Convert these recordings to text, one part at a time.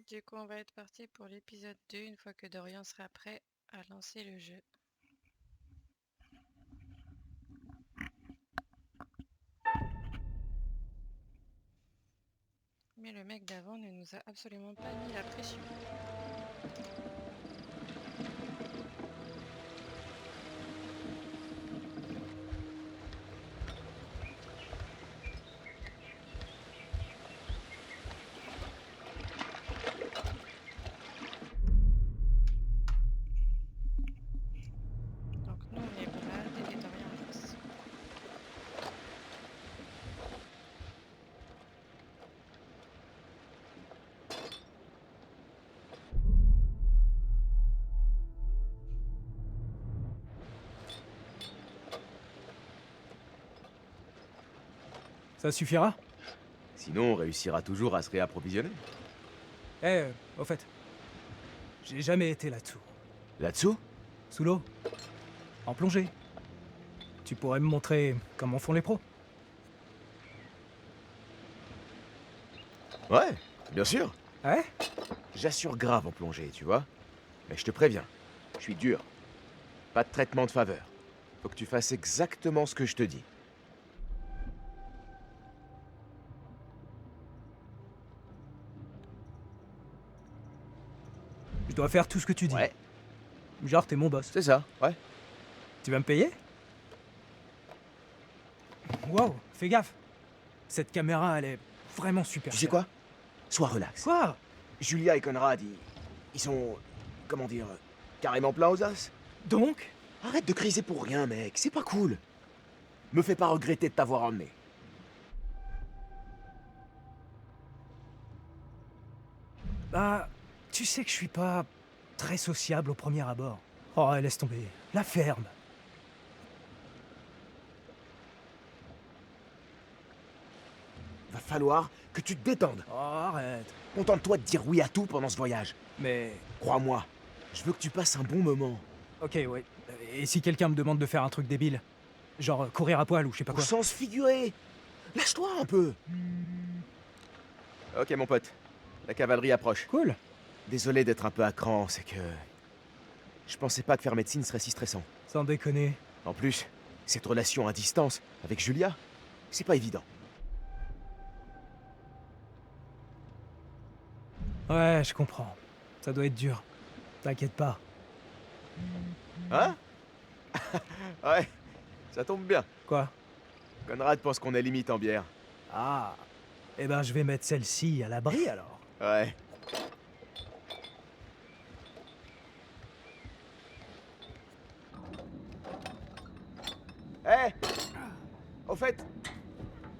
Du coup, on va être parti pour l'épisode 2 une fois que Dorian sera prêt à lancer le jeu. Mais le mec d'avant ne nous a absolument pas mis la pression. Donc nous, on est Brad et Dorian Alex. Ça suffira? Sinon, on réussira toujours à se réapprovisionner. Au fait, j'ai jamais été là-dessous. Là-dessous? Sous l'eau? En plongée? Tu pourrais me montrer comment font les pros? Ouais, bien sûr. Ouais? J'assure grave en plongée, tu vois. Mais je te préviens, je suis dur. Pas de traitement de faveur. Faut que tu fasses exactement ce que je te dis. Je dois faire tout ce que tu dis. Ouais, Genre, t'es mon boss. c'est ça, ouais. Tu vas me payer? Wow, fais gaffe. Cette caméra, elle est vraiment super. Tu sais quoi? Sois relax. Quoi? Julia et Conrad, ils sont... Comment dire... Carrément pleins aux as. Donc? Arrête de criser pour rien, mec, c'est pas cool. Me fais pas regretter de t'avoir emmené. Bah, tu sais que je suis pas très sociable au premier abord. Oh, laisse tomber. La ferme. Va falloir que tu te détendes. Oh, arrête. Contente-toi de dire oui à tout pendant ce voyage. Mais... Crois-moi, je veux que tu passes un bon moment. Ok, ouais. Et si quelqu'un me demande de faire un truc débile? Genre courir à poil ou je sais pas Au quoi. sens figuré. Lâche-toi un peu. Ok, mon pote. La cavalerie approche. Cool. Désolé d'être un peu à cran, c'est que... Je pensais pas que faire médecine serait si stressant. Sans déconner. En plus, cette relation à distance avec Julia, c'est pas évident. Ouais, je comprends. Ça doit être dur. T'inquiète pas. Hein? Ouais, ça tombe bien. Quoi? Conrad pense qu'on est limite en bière. Ah. Eh ben, je vais mettre celle-ci à l'abri alors. Ouais. Hé! Au fait,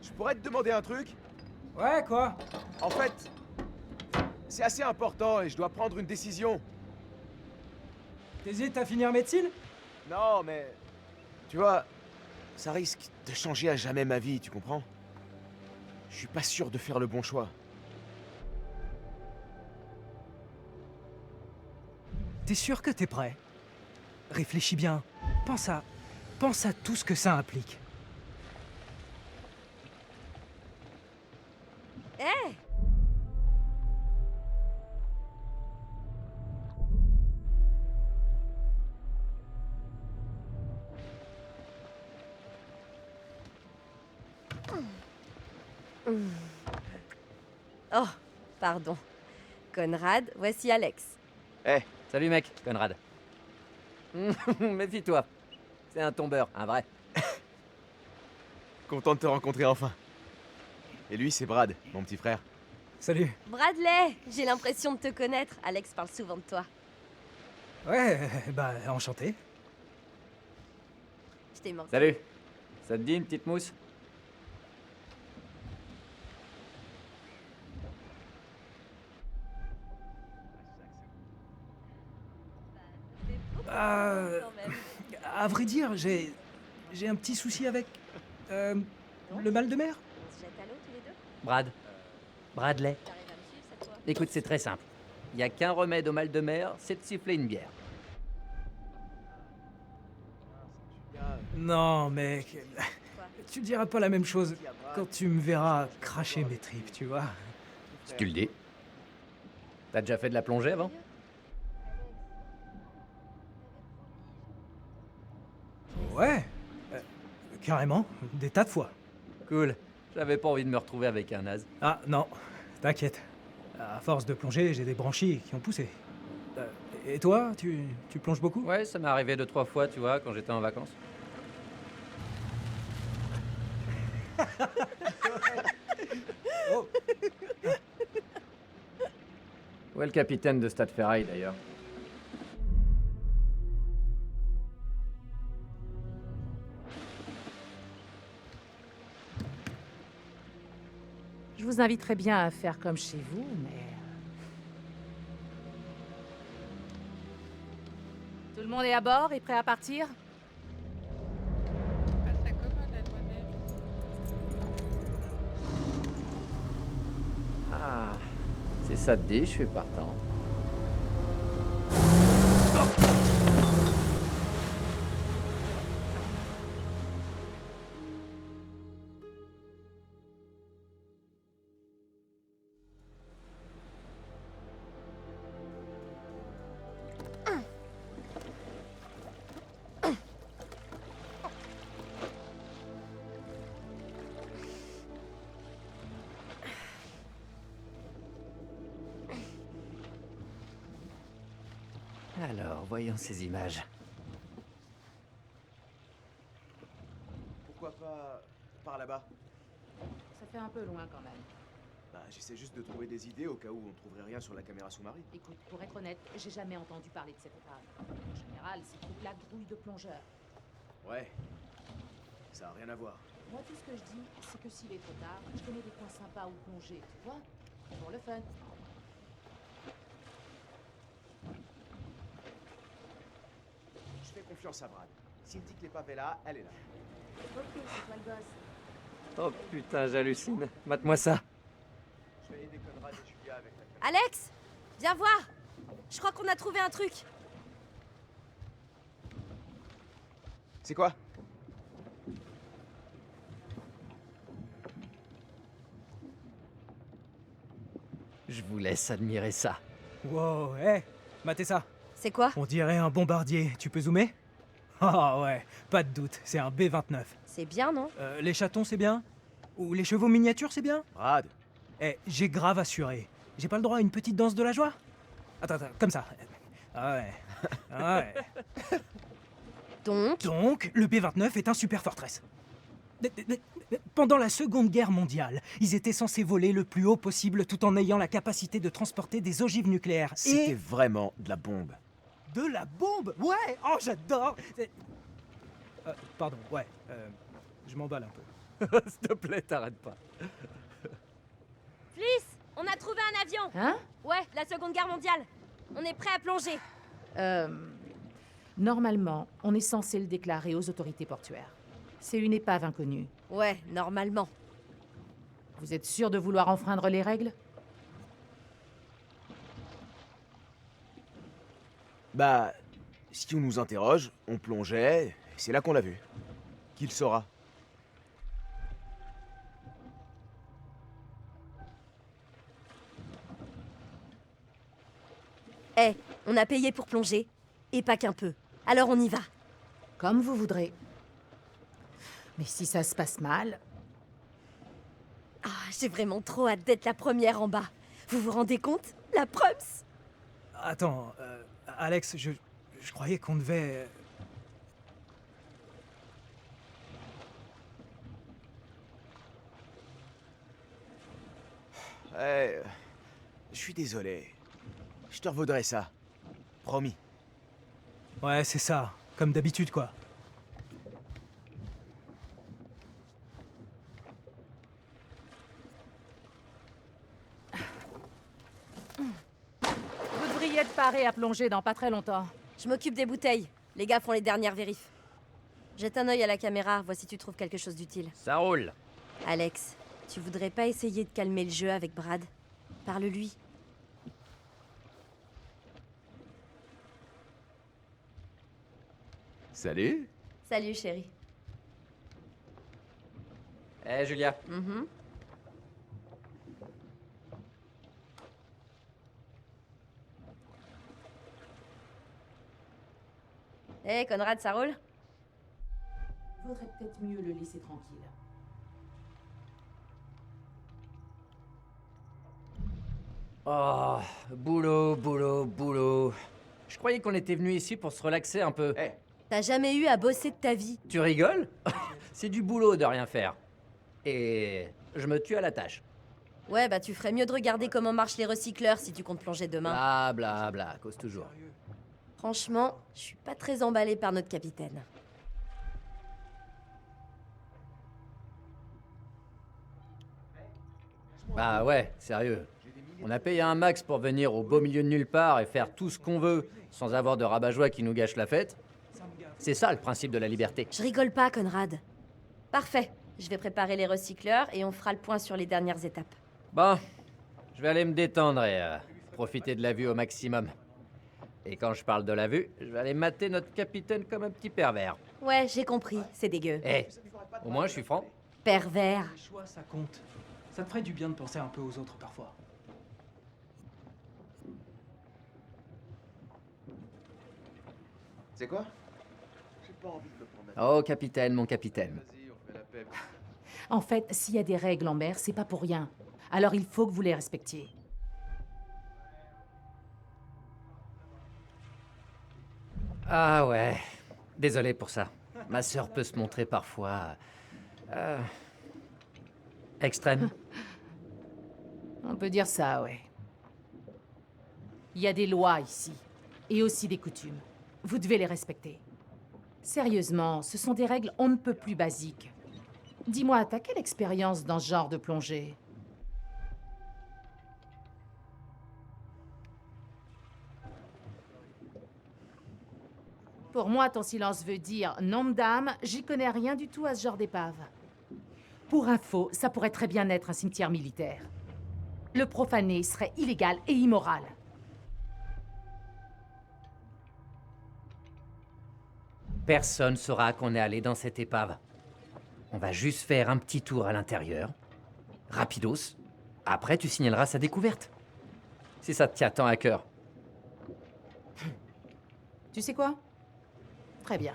je pourrais te demander un truc? Ouais, quoi? En fait, c'est assez important et je dois prendre une décision. T'hésites à finir médecine? Non, mais... Tu vois, ça risque de changer à jamais ma vie, tu comprends? Je suis pas sûr de faire le bon choix. T'es sûr que t'es prêt? Réfléchis bien. Pense à... Pense à tout ce que ça implique. Hé! Oh, pardon. Conrad, voici Alex. Eh, Salut mec, Conrad. Méfie-toi. C'est un tombeur, un vrai. content de te rencontrer enfin. Et lui, c'est Brad, mon petit frère. Salut. Bradley, j'ai l'impression de te connaître. Alex parle souvent de toi. Ouais, bah, enchanté. Je t'ai manqué. Salut. Ça te dit une petite mousse? Quand même. À vrai dire, j'ai un petit souci avec... le mal de mer. On se jette à l'eau tous les deux? Brad. Bradley. T'arrives à me suivre cette fois? Écoute, c'est très simple. Il n'y a qu'un remède au mal de mer, c'est de siffler une bière. Non, mec. Quoi? Tu diras pas la même chose quand tu me verras cracher mes tripes, tu vois. Si tu le dis. T'as déjà fait de la plongée avant? Ouais, carrément, des tas de fois. Cool. J'avais pas envie de me retrouver avec un naze. Ah non, t'inquiète. À force de plonger, j'ai des branchies qui ont poussé. Et toi, tu plonges beaucoup? Ouais, ça m'est arrivé 2-3 fois, tu vois, quand j'étais en vacances. Oh. Où est le capitaine de Stade Ferraille d'ailleurs? Je vous inviterais bien à faire comme chez vous, mais... Tout le monde est à bord et prêt à partir? Pas très commode la loi neige. Ah, c'est ça te dit, je suis partant. Alors, voyons ces images. Pourquoi pas par là-bas? Ça fait un peu loin quand même. Bah, j'essaie juste de trouver des idées au cas où on ne trouverait rien sur la caméra sous-marine. Écoute, pour être honnête, j'ai jamais entendu parler de cette épave. En général, c'est toute la grouille de plongeurs. Ouais. Ça a rien à voir. Moi, tout ce que je dis, c'est que s'il est trop tard, je connais des coins sympas où plonger, tu vois? Pour le fun. Je fais confiance à Brad. S'il dit que l'épave est là, elle est là. Ok, c'est toi le gosse. Oh putain, j'hallucine. Mate-moi ça. Je vais aider Conrad et Julia avec la caméra. Alex, viens voir. Je crois qu'on a trouvé un truc. C'est quoi? Je vous laisse admirer ça. Wow, hé, matez ça. C'est quoi? On dirait un bombardier, tu peux zoomer? Ah ouais, pas de doute, c'est un B-29. C'est bien, non? Les chatons, c'est bien? Ou les chevaux miniatures, c'est bien? Brad, Eh, j'ai grave assuré. J'ai pas le droit à une petite danse de la joie? Attends, comme ça. Ah ouais. Ah ouais. Donc, le B-29 est un super fortress. Pendant la Seconde Guerre mondiale, ils étaient censés voler le plus haut possible tout en ayant la capacité de transporter des ogives nucléaires. c'était Et vraiment de la bombe. de la bombe. Ouais. Oh, j'adore. Pardon, ouais. Je m'emballe un peu. S'il te plaît, t'arrêtes pas. Fliss, on a trouvé un avion. Hein? Ouais, la Seconde Guerre mondiale. On est prêt à plonger. Normalement, on est censé le déclarer aux autorités portuaires. C'est une épave inconnue. Ouais, normalement. Vous êtes sûr de vouloir enfreindre les règles? Bah, si on nous interroge, on plongeait, et c'est là qu'on l'a vu. Qui le saura? Eh, on a payé pour plonger. Et pas qu'un peu. Alors on y va. Comme vous voudrez. Mais si ça se passe mal... Ah, j'ai vraiment trop hâte d'être la première en bas. Vous vous rendez compte? La prums. Attends, Alex, je croyais qu'on devait... Ouais, je suis désolé. Je te revaudrai ça. Promis. Ouais, c'est ça. Comme d'habitude, quoi. Vous devriez être paré à plonger dans pas très longtemps. Je m'occupe des bouteilles. Les gars font les dernières vérifs. Jette un œil à la caméra, vois si tu trouves quelque chose d'utile. Ça roule. Alex, tu voudrais pas essayer de calmer le jeu avec Brad? Parle-lui. Salut. Salut, chérie. Eh, Julia, Hé, Conrad, ça roule? Vaudrait peut-être mieux le laisser tranquille. Oh, boulot, boulot, boulot. Je croyais qu'on était venu ici pour se relaxer un peu. Eh, T'as jamais eu à bosser de ta vie. Tu rigoles? C'est du boulot de rien faire. Et je me tue à la tâche. Ouais, bah tu ferais mieux de regarder comment marchent les recycleurs si tu comptes plonger demain. Bla bla bla, cause toujours. Franchement, je suis pas très emballée par notre capitaine. Bah ouais, sérieux. On a payé un max pour venir au beau milieu de nulle part et faire tout ce qu'on veut sans avoir de rabat-joie qui nous gâche la fête. C'est ça le principe de la liberté. Je rigole pas, Conrad. Parfait. Je vais préparer les recycleurs et on fera le point sur les dernières étapes. Bon, je vais aller me détendre et profiter de la vue au maximum. Et quand je parle de la vue, je vais aller mater notre capitaine comme un petit pervers. Ouais, j'ai compris. C'est dégueu. Eh, au moins je suis franc. Pervers. Les choix, ça compte. Ça te ferait du bien de penser un peu aux autres parfois. c'est quoi? J'ai pas envie de me prendre la tête. Oh capitaine, mon capitaine. Vas-y, on fait la paix. En fait, s'il y a des règles en mer, c'est pas pour rien. Alors il faut que vous les respectiez. Ah ouais, désolé pour ça. Ma sœur peut se montrer parfois... extrême. On peut dire ça, ouais. Il y a des lois ici, et aussi des coutumes. Vous devez les respecter. Sérieusement, ce sont des règles on ne peut plus basiques. Dis-moi, t'as quelle expérience dans ce genre de plongée? Pour moi, ton silence veut dire non, madame, j'y connais rien du tout à ce genre d'épave. Pour info, ça pourrait très bien être un cimetière militaire. Le profaner serait illégal et immoral. Personne saura qu'on est allé dans cette épave. On va juste faire un petit tour à l'intérieur. Rapidos. Après, tu signaleras sa découverte. Si ça te tient tant à cœur. Tu sais quoi? Très bien.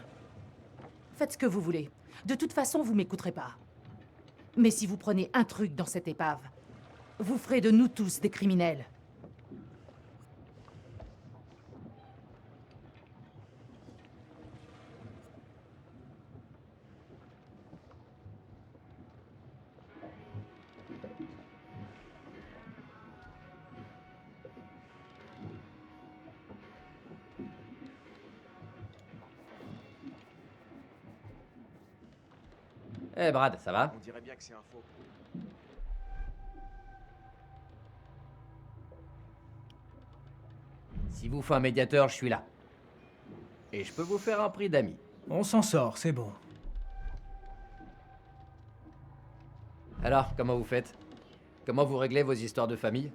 Faites ce que vous voulez. De toute façon, vous m'écouterez pas. Mais si vous prenez un truc dans cette épave, vous ferez de nous tous des criminels. Eh Brad, ça va? On dirait bien que c'est un faux. S'il vous faut un médiateur, je suis là. Et je peux vous faire un prix d'amis. On s'en sort, c'est bon. Alors, comment vous faites? Comment vous réglez vos histoires de famille?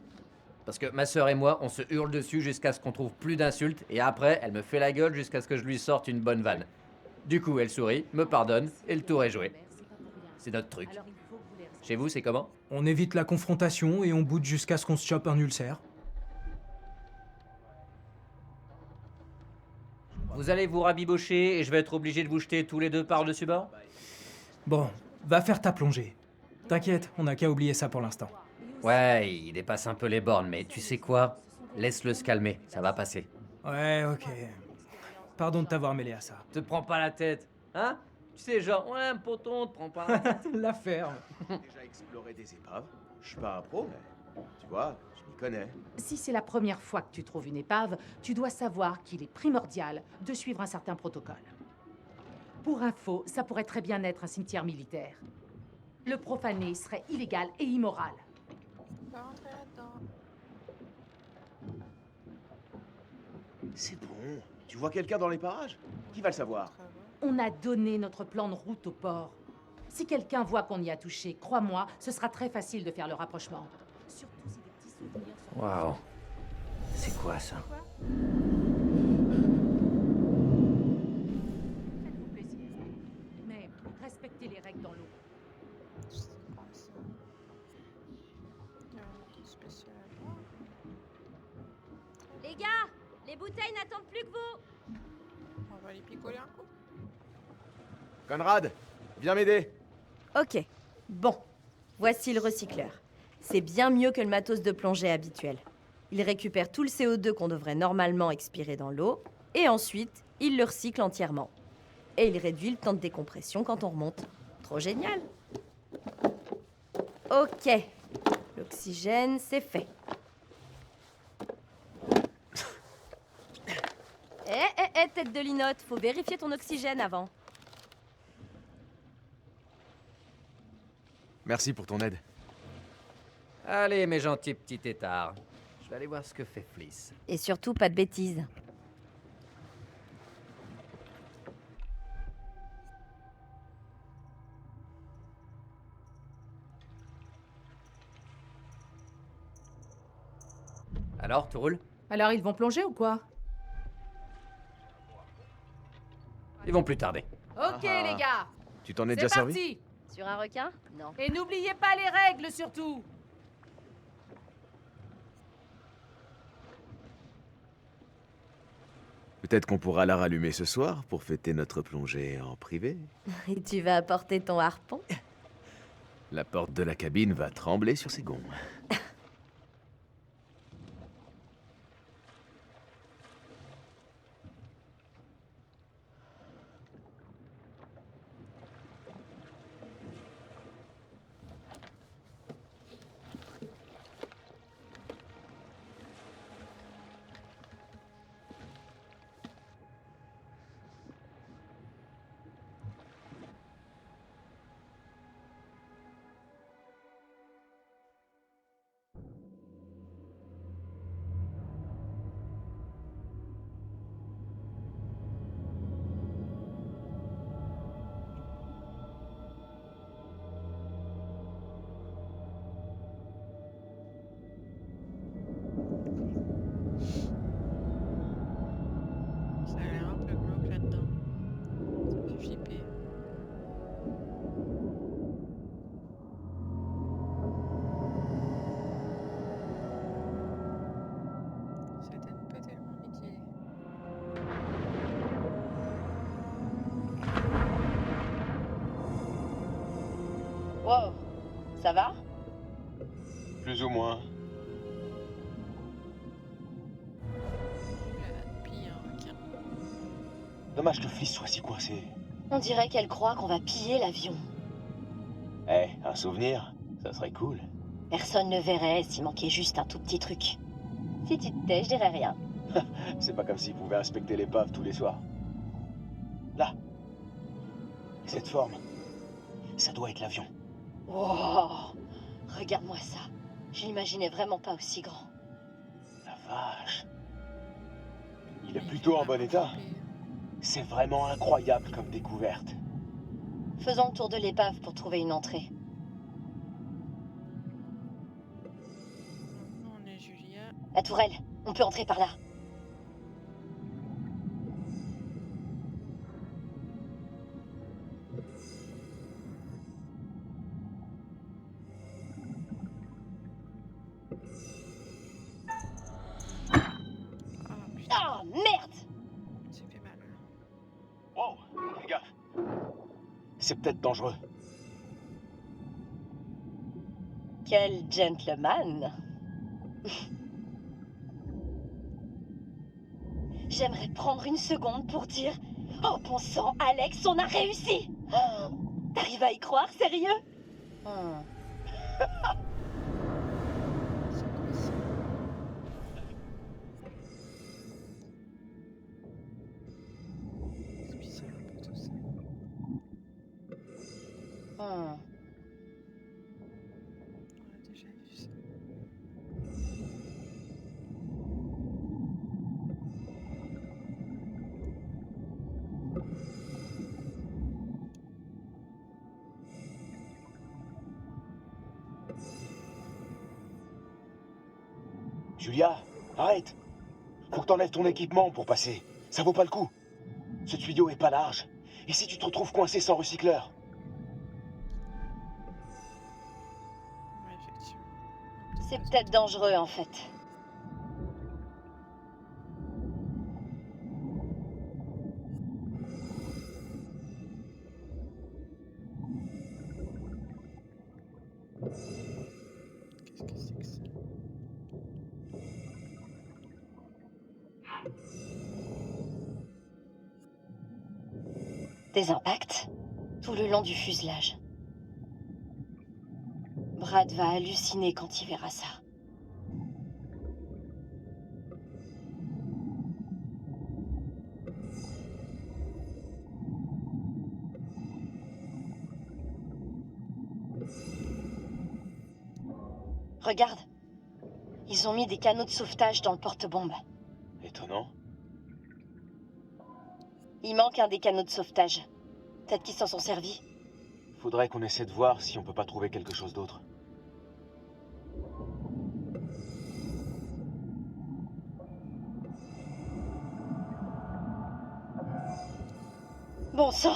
Parce que ma sœur et moi, on se hurle dessus jusqu'à ce qu'on trouve plus d'insultes, et après, elle me fait la gueule jusqu'à ce que je lui sorte une bonne vanne. Du coup, elle sourit, me pardonne, et le tour est joué. C'est notre truc. Chez vous, c'est comment? On évite la confrontation et on boude jusqu'à ce qu'on se chope un ulcère. Vous allez vous rabibocher et je vais être obligé de vous jeter tous les deux par-dessus bord? Bon, va faire ta plongée. T'inquiète, on n'a qu'à oublier ça pour l'instant. Ouais, il dépasse un peu les bornes, mais tu sais quoi? Laisse-le se calmer, ça va passer. Ouais, ok. Pardon de t'avoir mêlé à ça. Te prends pas la tête, hein? Tu sais, genre, ouais, un poton, te prends pas la tête. La ferme. J'ai déjà exploré des épaves. Je suis pas un pro, mais tu vois, je m'y connais. Si c'est la première fois que tu trouves une épave, tu dois savoir qu'il est primordial de suivre un certain protocole. Pour info, ça pourrait très bien être un cimetière militaire. Le profaner serait illégal et immoral. Pas rentrer là-dedans. C'est bon. Tu vois quelqu'un dans les parages? Qui va le savoir? Travaux. On a donné notre plan de route au port. Si quelqu'un voit qu'on y a touché, crois-moi, ce sera très facile de faire le rapprochement. Surtout si des petits souvenirs sont... Waouh. C'est quoi ça? Faites-vous plaisir. Mais respectez les règles dans l'eau. C'est quoi ça? Il y a un truc spécial à voir. Les gars, les bouteilles n'attendent plus que vous. Oh, va aller picoler un coup. Conrad, viens m'aider. Ok. Bon. Voici le recycleur. C'est bien mieux que le matos de plongée habituel. Il récupère tout le CO2 qu'on devrait normalement expirer dans l'eau, et ensuite, il le recycle entièrement. Et il réduit le temps de décompression quand on remonte. Trop génial! Ok. L'oxygène, c'est fait. Tête de linotte, faut vérifier ton oxygène avant. Merci pour ton aide. Allez, mes gentils petits têtards. Je vais aller voir ce que fait Fliss. Et surtout, pas de bêtises. Alors, tout roule? Alors ils vont plonger ou quoi? Ils vont plus tarder. Ok les gars, Tu t'en es c'est déjà servi? parti. Sur un requin? Non. Et n'oubliez pas les règles surtout. Peut-être qu'on pourra la rallumer ce soir pour fêter notre plongée en privé. Et tu vas apporter ton harpon? La porte de la cabine va trembler sur ses gonds. Ça a l'air un peu glauque là-dedans. Ça me fait flipper. Ça donne pas tellement envie d'y aller. Wow. Ça va? Plus ou moins. Oula, pille un requin. Dommage que Fliss soit si coincé. On dirait qu'elle croit qu'on va piller l'avion. Eh, un souvenir, ça serait cool. Personne ne verrait s'il manquait juste un tout petit truc. Si tu te tais, je dirais rien. C'est pas comme s'il pouvait inspecter l'épave tous les soirs. Là. Cette forme. Ça doit être l'avion. Wow. Regarde-moi ça. Je l'imaginais vraiment pas aussi grand. La vache. Il est Mais plutôt fait en bon vraiment état. flipper. C'est vraiment incroyable comme découverte. Faisons le tour de l'épave pour trouver une entrée. Maintenant, on est Julia. La tourelle, on peut entrer par là. Ah putain, Ah, merde! ça fait mal. Wow, fais gaffe. C'est peut-être dangereux. Quel gentleman! J'aimerais prendre une seconde pour dire... Oh bon sang, Alex, on a réussi! Oh, t'arrives à y croire, sérieux? C'est quoi ça? C'est bizarre un peu tout ça. On a déjà vu ça. Julia, arrête. Faut que t'enlèves ton équipement pour passer. Ça vaut pas le coup. Ce tuyau est pas large. Et si tu te retrouves coincé sans recycleur? Ouais, effectivement. C'est peut-être dangereux, en fait. Des impacts tout le long du fuselage. Brad va halluciner quand il verra ça. Regarde. Ils ont mis des canaux de sauvetage dans le porte-bombe. Étonnant. Il manque un des canaux de sauvetage. Peut-être qu'ils s'en sont servis. Faudrait qu'on essaie de voir si on peut pas trouver quelque chose d'autre. Bon sang!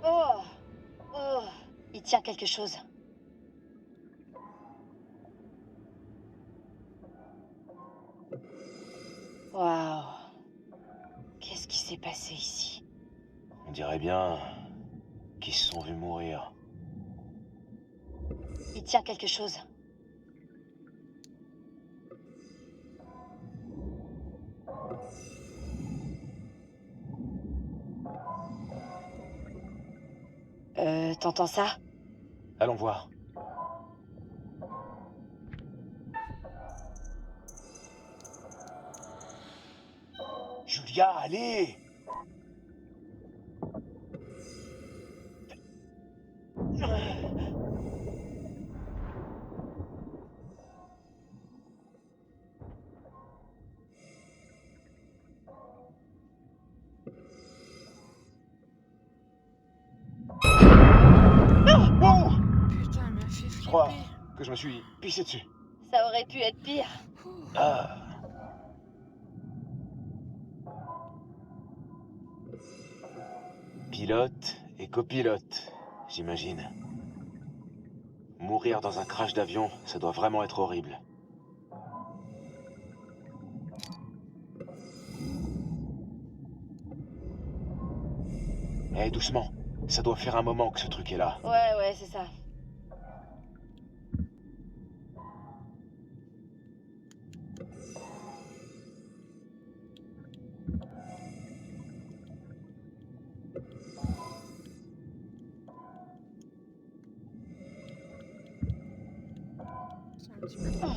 Oh! Oh! Il tient quelque chose. Waouh! Qu'est-ce qui s'est passé ici? On dirait bien qu'ils se sont vus mourir. Il tient quelque chose. T'entends ça? Allons voir. Julia, allez! Wow! Putain, elle m'a fait Je crois flipper. que je me suis pissé dessus. Ça aurait pu être pire. Ouh. Ah. Pilote et copilote, j'imagine. Mourir dans un crash d'avion, ça doit vraiment être horrible. Eh, doucement. Ça doit faire un moment que ce truc est là. Ouais, c'est ça. C'est un petit peu trop.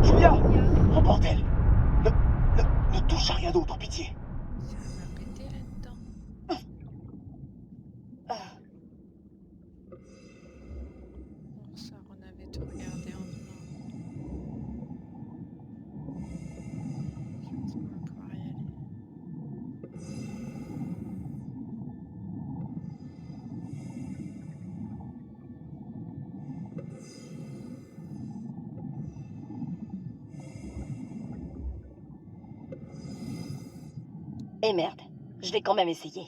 Julia! Oh bordel! Ne touche à rien d'autre, pitié! Ça m'a pété là-dedans. Bon, ça, on avait tout regardé en venant. Je pense qu'on va pouvoir y aller. Et merde, je vais quand même essayer.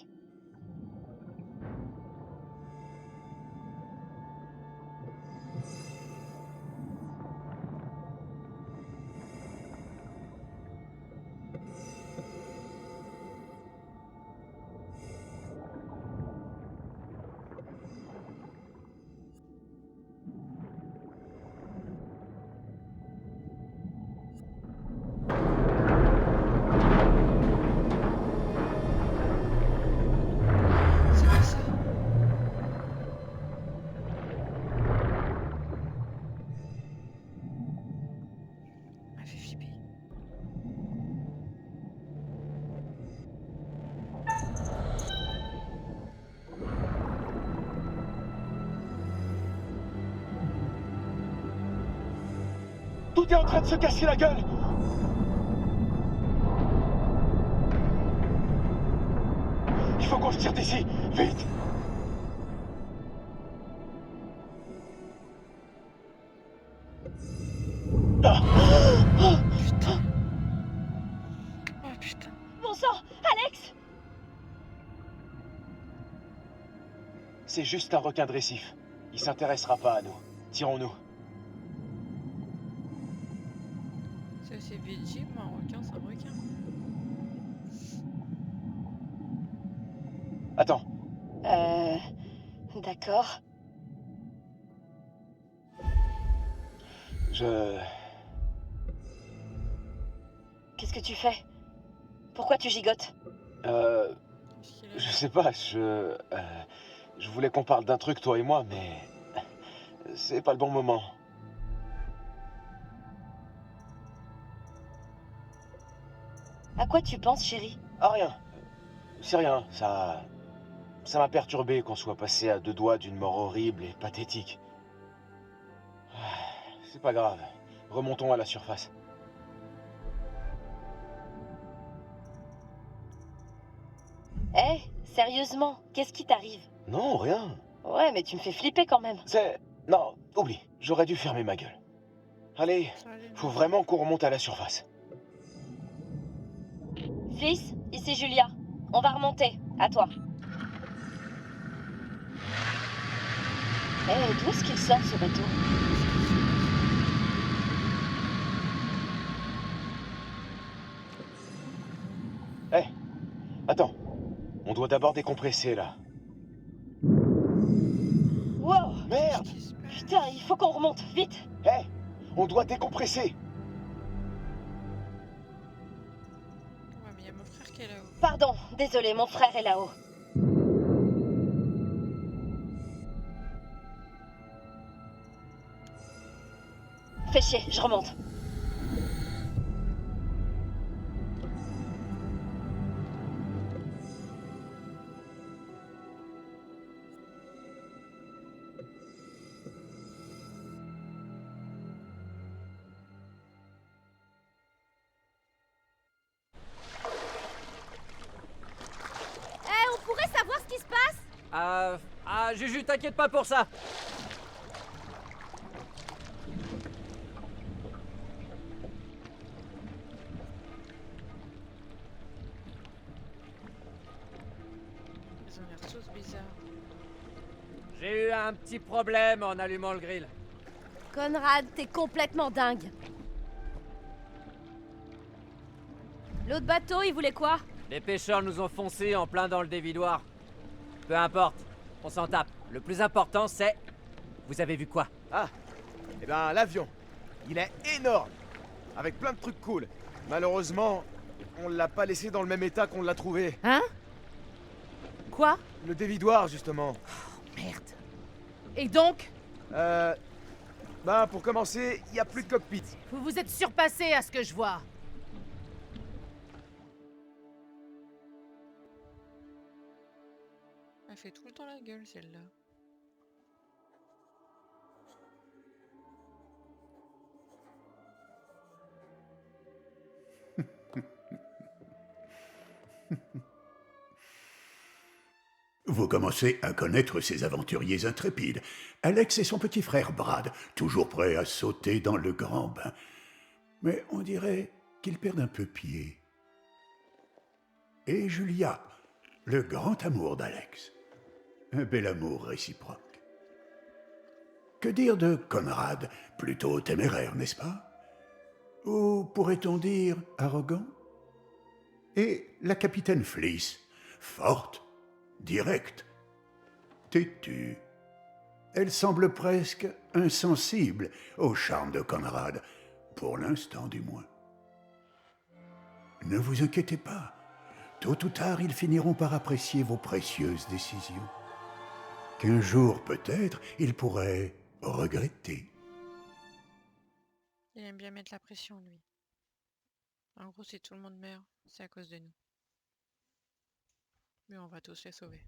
C'est quoi ça? M'a fait flipper. Tout est en train de se casser la gueule! Il faut qu'on se tire d'ici! Vite! Ah. Putain. Oh putain. Bon sang, Alex! C'est juste un requin de récif. Il s'intéressera pas à nous. Tirons-nous. C'est c'est Veggie, moi, un requin, c'est un requin. Attends, D'accord. je... Qu'est-ce que tu fais? Pourquoi tu gigotes? Qu'est-ce qu'il a Je là? sais pas, je voulais qu'on parle d'un truc, toi et moi, mais... C'est pas le bon moment. À quoi tu penses, chérie? Ah, rien. C'est rien, ça... Ça m'a perturbé qu'on soit passé à 2 doigts d'une mort horrible et pathétique. C'est pas grave. Remontons à la surface. Eh, sérieusement, qu'est-ce qui t'arrive? Non, rien. Ouais, mais tu me fais flipper quand même. C'est... Non, oublie. J'aurais dû fermer ma gueule. Allez, Ça allait, faut non. vraiment qu'on remonte à la surface. Fliss, ici Julia. On va remonter. À toi. Eh, d'où est-ce qu'il sort ce bateau? Eh, attends. On doit d'abord décompresser, là. Wow! Merde! Qu'est-ce qui se passe? Putain, il faut qu'on remonte, vite! Eh, on doit décompresser. Ouais, mais il y a mon frère qui est là-haut. Pardon, désolé, mon frère est là-haut. Fais chier, je remonte. Eh, on pourrait savoir ce qui se passe? Juju, t'inquiète pas pour ça. Ils ont l'air tous bizarres. J'ai eu un petit problème en allumant le grill. Conrad, t'es complètement dingue. L'autre bateau, il voulait quoi? Les pêcheurs nous ont foncé en plein dans le dévidoir. Peu importe, on s'en tape. Le plus important, c'est... Vous avez vu quoi? Ah, eh ben l'avion. Il est énorme. Avec plein de trucs cool. Malheureusement, on l'a pas laissé dans le même état qu'on l'a trouvé. Hein? Quoi? Le dévidoir, justement. Merde. Et donc? Ben pour commencer, il y a plus de cockpit. Vous vous êtes surpassé à ce que je vois. Elle fait tout le temps la gueule, celle-là. Vous commencez à connaître ces aventuriers intrépides. Alex et son petit frère Brad, toujours prêts à sauter dans le grand bain. Mais on dirait qu'ils perdent un peu pied. Et Julia, le grand amour d'Alex. Un bel amour réciproque. Que dire de Conrad, plutôt téméraire, n'est-ce pas? Ou pourrait-on dire arrogant? Et la capitaine Fliss, forte, directe, têtue. Elle semble presque insensible au charme de Conrad, pour l'instant du moins. Ne vous inquiétez pas, tôt ou tard ils finiront par apprécier vos précieuses décisions. Qu'un jour peut-être ils pourraient regretter. Il aime bien mettre la pression, lui. En gros, si tout le monde meurt, c'est à cause de nous. Mais on va tous les sauver.